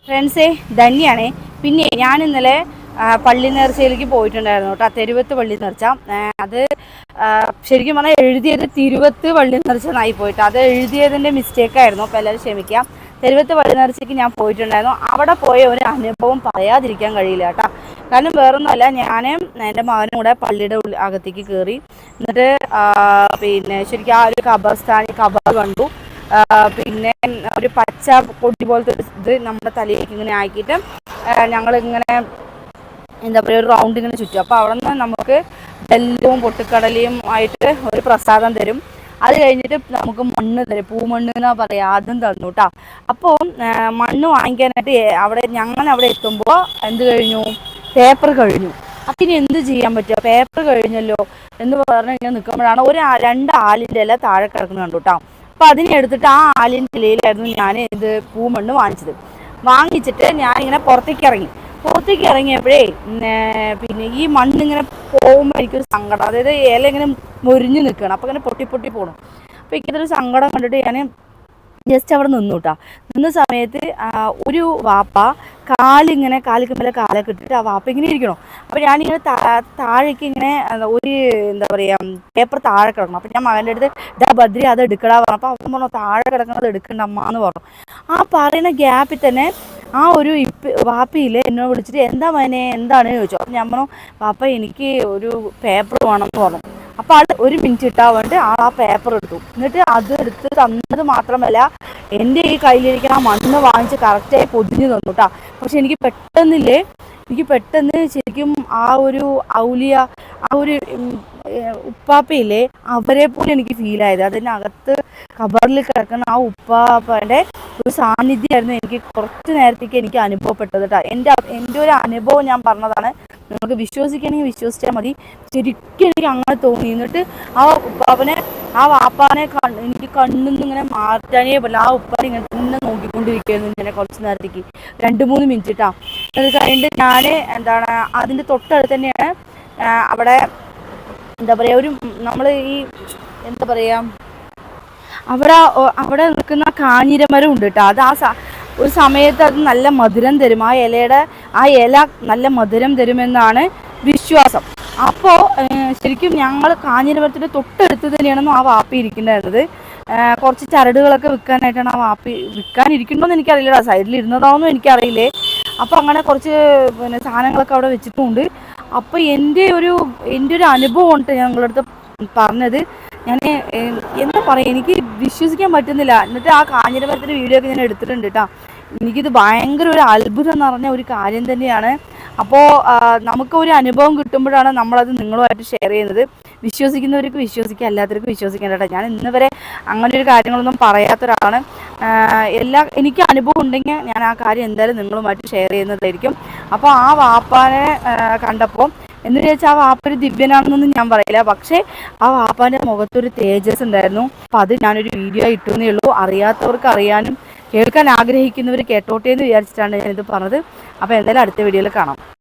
ഫ്രണ്ട്സേ, ധന്യാണേ. പിന്നെ ഞാൻ ഇന്നലെ പള്ളി നേർച്ചയിലേക്ക് പോയിട്ടുണ്ടായിരുന്നു കേട്ടോ. തെരുവത്ത് പള്ളി നേർച്ച. അത് ശരിക്കും പറഞ്ഞാൽ എഴുതിയത് തിരുവത്ത് പള്ളി നേർച്ച എന്നായി പോയിട്ട്, അത് എഴുതിയതിൻ്റെ മിസ്റ്റേക്കായിരുന്നു. അപ്പോൾ എല്ലാവരും ക്ഷമിക്കാം. തെരുവത്ത് പള്ളി നേർച്ചയ്ക്ക് ഞാൻ പോയിട്ടുണ്ടായിരുന്നു. അവിടെ പോയ ഒരു അനുഭവം പറയാതിരിക്കാൻ കഴിയില്ല കേട്ടോ. കാരണം വേറൊന്നുമല്ല, ഞാനും എൻ്റെ മകനും കൂടെ പള്ളിയുടെ അകത്തേക്ക് കയറി. എന്നിട്ട് പിന്നെ ശരിക്കും ആ ഒരു ഖബർസ്ഥാനിൽ ഖബർ കണ്ടു. പിന്നെ ഒരു പച്ച പൊടി പോലത്തെ ഇത് നമ്മുടെ തലയിലേക്ക് ഇങ്ങനെ ആക്കിയിട്ട് ഞങ്ങളിങ്ങനെ എന്താ പറയുക, ഒരു റൗണ്ട് ഇങ്ങനെ ചുറ്റും. അപ്പോൾ അവിടെ നിന്ന് നമുക്ക് വെല്ലവും പൊട്ടിക്കടലയും ആയിട്ട് ഒരു പ്രസാദം തരും. അത് കഴിഞ്ഞിട്ട് നമുക്ക് മണ്ണ് തരും, പൂമണ്ണ് എന്നാ പറയുക, അതും തന്നു കേട്ടോ. അപ്പോൾ മണ്ണ് വാങ്ങിക്കാനായിട്ട് ഞങ്ങൾ അവിടെ എത്തുമ്പോൾ എന്ത് കഴിഞ്ഞു, പേപ്പർ കഴിഞ്ഞു. അപ്പം ഇനി എന്ത് ചെയ്യാൻ പറ്റുക, പേപ്പർ കഴിഞ്ഞല്ലോ എന്ന് പറഞ്ഞ് ഇങ്ങനെ നിൽക്കുമ്പോഴാണ് രണ്ട് ആലിൻ്റെ ഇല താഴെ കിടക്കുന്നത് കണ്ടു കേട്ടോ. അപ്പോൾ അതിനെ എടുത്തിട്ട് ആ ആലിൻ്റെ ഇലയിലായിരുന്നു ഞാൻ ഇത് പൂമണ്ണ് വാങ്ങിച്ചിട്ട് ഞാനിങ്ങനെ പുറത്തേക്ക് ഇറങ്ങിയപ്പോഴേ പിന്നെ ഈ മണ്ണിങ്ങനെ പോകുമ്പോൾ എനിക്കൊരു സങ്കടം. അതായത് ഇല ഇങ്ങനെ മുരിഞ്ഞ് നിൽക്കണം, അപ്പോൾ ഇങ്ങനെ പൊട്ടി പോകണം. അപ്പോൾ എനിക്കതൊരു സങ്കടം കണ്ടിട്ട് ഞാൻ ജസ്റ്റ് അവിടെ നിന്നു കേട്ടോ. നിന്ന സമയത്ത് ഒരു വാപ്പ കാലിക്ക് മേലെ കാലൊക്കെ ഇട്ടിട്ട് ആ വാപ്പ ഇങ്ങനെ ഇരിക്കണം. അപ്പോൾ ഞാനിങ്ങനെ താഴേക്ക് ഇങ്ങനെ എന്താ പറയുക, പേപ്പർ താഴെ കിടക്കണം. അപ്പോൾ ഞാൻ മകൻ്റെ അടുത്ത് ബദ്രി അത് എടുക്കടാ പറഞ്ഞു. അപ്പോൾ അവൻ പറഞ്ഞു താഴെ കിടക്കുന്നത് എടുക്കണ്ട അമ്മ എന്ന് പറഞ്ഞു. ആ പറയുന്ന ഗ്യാപ്പിൽ തന്നെ ആ ഒരു വാപ്പയില്ലേ എന്നോട് വിളിച്ചിട്ട് എന്താ മകനെ എന്താണ് ചോദിച്ചു. അപ്പം ഞാൻ പറഞ്ഞു വാപ്പ എനിക്ക് ഒരു പേപ്പർ വേണമെന്ന് പറഞ്ഞു. അപ്പോൾ ആൾ ഒരു മിനിറ്റ് ഇട്ടാൽ വേണ്ടി ആ പേപ്പർ എടുത്തു. എന്നിട്ട് അത് എടുത്ത് തന്നത് മാത്രമല്ല, എൻ്റെ ഈ കയ്യിലിരിക്കുന്ന ആ മണ്ണ് വാങ്ങിച്ച് കറക്റ്റായി പൊതിഞ്ഞ് തന്നു കേട്ടോ. പക്ഷെ എനിക്ക് പെട്ടെന്ന് ശരിക്കും ആ ഒരു ഔലിയ, ആ ഒരു ഉപ്പാപ്പയില്ലേ, അവരെ പോലെ എനിക്ക് ഫീലായത്. അതിനകത്ത് ഖബറിൽ കിടക്കുന്ന ആ ഉപ്പാപ്പയുടെ ഒരു സാന്നിധ്യമായിരുന്നു എനിക്ക് കുറച്ച് നേരത്തേക്ക് എനിക്ക് അനുഭവപ്പെട്ടത് കേട്ടോ. എൻ്റെ ഒരു അനുഭവം ഞാൻ പറഞ്ഞതാണ്. നിങ്ങൾക്ക് വിശ്വസിക്കണമെങ്കിൽ വിശ്വസിച്ചാൽ മതി. ശരിക്കും എനിക്ക് അങ്ങനെ തോന്നി. എന്നിട്ട് ആ വാപ്പാനെ എനിക്ക് കണ്ണിൽ ഇങ്ങനെ മാറ്റാനേ പറ്റില്ല. ആ ഉപ്പാനെ ഇങ്ങനെ തന്നെ നോക്കിക്കൊണ്ടിരിക്കുകയായിരുന്നു ഇങ്ങനെ കുറച്ച് നേരത്തേക്ക്, 2-3 മിനിറ്റ് കേട്ടോ. അത് കഴിഞ്ഞിട്ട് ഞാൻ അതിൻ്റെ തൊട്ടടുത്ത് തന്നെയാണ് അവിടെ എന്താ പറയുക, നമ്മൾ ഈ എന്താ പറയുക, അവിടെ നിൽക്കുന്ന കാഞ്ഞിരമരം ഉണ്ട് കേട്ടോ. അത് ഒരു സമയത്ത് അത് നല്ല മധുരം തരും. ആ ഇല നല്ല മധുരം തരുമെന്നാണ് വിശ്വാസം. അപ്പോൾ ശരിക്കും ഞങ്ങൾ കാഞ്ഞിരമരത്തിൻ്റെ തൊട്ടടുത്ത് തന്നെയാണെന്ന് ആ വാപ്പി ഇരിക്കുന്നുണ്ടായിരുന്നത്. കുറച്ച് ചരടുകളൊക്കെ വിൽക്കാനായിട്ടാണ് ആ വാപ്പി വിൽക്കാനിരിക്കണമെന്ന് എനിക്കറിയില്ല, സൈഡിൽ ഇരുന്നതാണെന്നും എനിക്കറിയില്ലേ. അപ്പോൾ അങ്ങനെ കുറച്ച് സാധനങ്ങളൊക്കെ അവിടെ വെച്ചിട്ടുമുണ്ട്. അപ്പോൾ എൻ്റെ ഒരു അനുഭവം ഉണ്ട് ഞാൻ നിങ്ങളുടെ അടുത്ത് പറഞ്ഞത്. ഞാൻ എന്താ പറയുക, എനിക്ക് വിശ്വസിക്കാൻ പറ്റുന്നില്ല. എന്നിട്ട് ആ കാഞ്ഞിരമരത്തിൻ്റെ വീഡിയോ ഒക്കെ ഞാൻ എടുത്തിട്ടുണ്ട് കേട്ടോ. എനിക്കിത് ഭയങ്കര ഒരു അത്ഭുതം നിറഞ്ഞ ഒരു കാര്യം തന്നെയാണ്. അപ്പോൾ നമുക്കൊരു അനുഭവം കിട്ടുമ്പോഴാണ് നമ്മളത് നിങ്ങളുമായിട്ട് ഷെയർ ചെയ്യുന്നത്. വിശ്വസിക്കുന്നവർക്ക് വിശ്വസിക്കുക, അല്ലാത്തവർക്ക് വിശ്വസിക്കേണ്ട കേട്ടോ. ഞാൻ ഇന്ന് വരെ അങ്ങനെ ഒരു കാര്യങ്ങളൊന്നും പറയാത്ത ഒരാളാണ്. എനിക്ക് അനുഭവം ഉണ്ടെങ്കിൽ ഞാൻ ആ കാര്യം എന്തായാലും നിങ്ങളുമായിട്ട് ഷെയർ ചെയ്യുന്നതായിരിക്കും. അപ്പോൾ ആ വാപ്പാനെ കണ്ടപ്പോൾ എന്ന് ചോദിച്ചാൽ ആ വാപ്പൊരു ദിവ്യനാണെന്നൊന്നും ഞാൻ പറയില്ല, പക്ഷേ ആ വാപ്പാൻ്റെ മുഖത്തൊരു തേജസ് ഉണ്ടായിരുന്നു. അപ്പം അത് ഞാനൊരു വീഡിയോ ഇട്ടുന്നേ ഉള്ളൂ. അറിയാത്തവർക്ക് അറിയാനും കേൾക്കാൻ ആഗ്രഹിക്കുന്നവർ കേട്ടോട്ടെ എന്ന് വിചാരിച്ചിട്ടാണ് ഞാനിത് പറഞ്ഞത്. അപ്പോൾ എന്തായാലും അടുത്ത വീഡിയോയിൽ കാണാം.